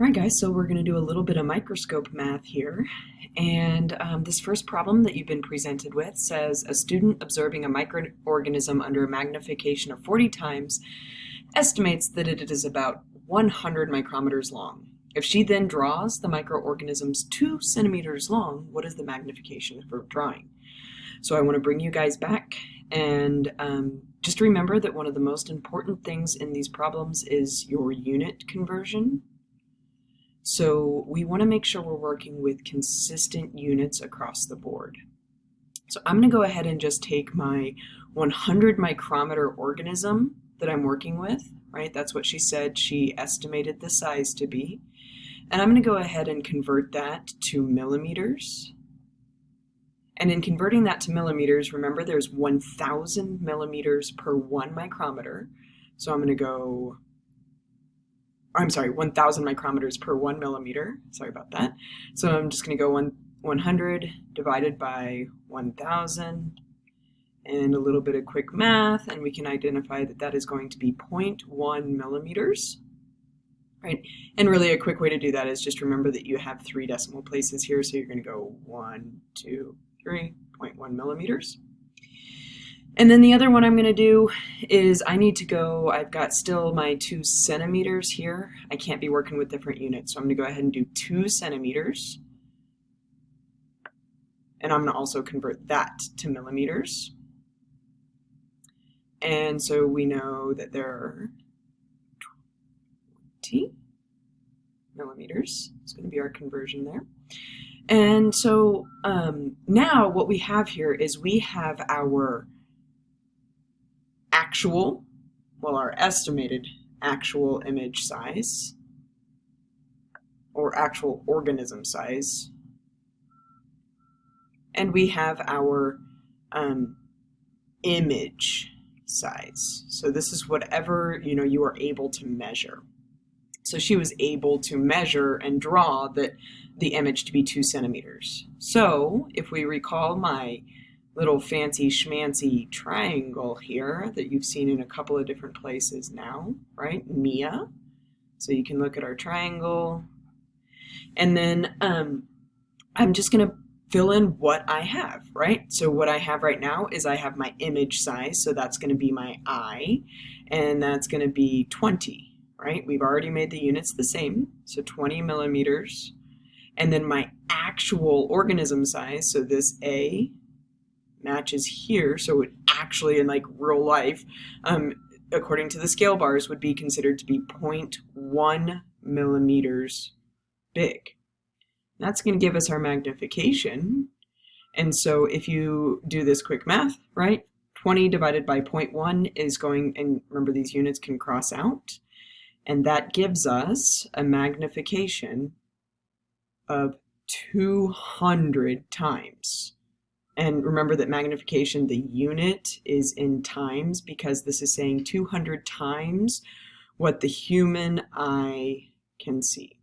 All right, guys, so we're going to do a little bit of microscope math here. And this first problem that you've been presented with says a student observing a microorganism under a magnification of 40 times estimates that it is about 100 micrometers long. If she then draws the microorganisms 2 centimeters long, what is the magnification of her drawing? So I want to bring you guys back and just remember that one of the most important things in these problems is your unit conversion. So we want to make sure we're working with consistent units across the board. So I'm going to go ahead and just take my 100 micrometer organism that I'm working with, right? That's what she said she estimated the size to be. And I'm going to go ahead and convert that to millimeters. And in converting that to millimeters, remember there's 1,000 millimeters per 1 micrometer. So I'm going to go 1,000 micrometers per 1 millimeter. Sorry about that. So I'm just going to go 100 divided by 1,000 and a little bit of quick math, and we can identify that that is going to be 0.1 millimeters. Right? And really a quick way to do that is just remember that you have 3 decimal places here, so you're going to go 1, 2, 3, 0.1 millimeters. And then the other one I'm going to do is I need to go, I've got still my 2 centimeters here. I can't be working with different units, so I'm going to go ahead and do 2 centimeters. And I'm going to also convert that to millimeters. And so we know that there are 20 millimeters. It's going to be our conversion there. And so now what we have here is we have our our estimated actual image size, or actual organism size, and we have our image size. So this is whatever you are able to measure. So she was able to measure and draw the image to be 2 centimeters. So if we recall my little fancy schmancy triangle here that you've seen in a couple of different places now, right? Mia. So you can look at our triangle. And then I'm just going to fill in what I have, right? So what I have right now is I have my image size, so that's going to be my I, and that's going to be 20, right? We've already made the units the same, so 20 millimeters. And then my actual organism size, so this A, matches here, so it actually in like real life, according to the scale bars, would be considered to be 0.1 millimeters big. That's going to give us our magnification. And so if you do this quick math, right, 20 divided by 0.1 is going, and remember these units can cross out, and that gives us a magnification of 200 times. And remember that magnification, the unit is in times, because this is saying 200 times what the human eye can see.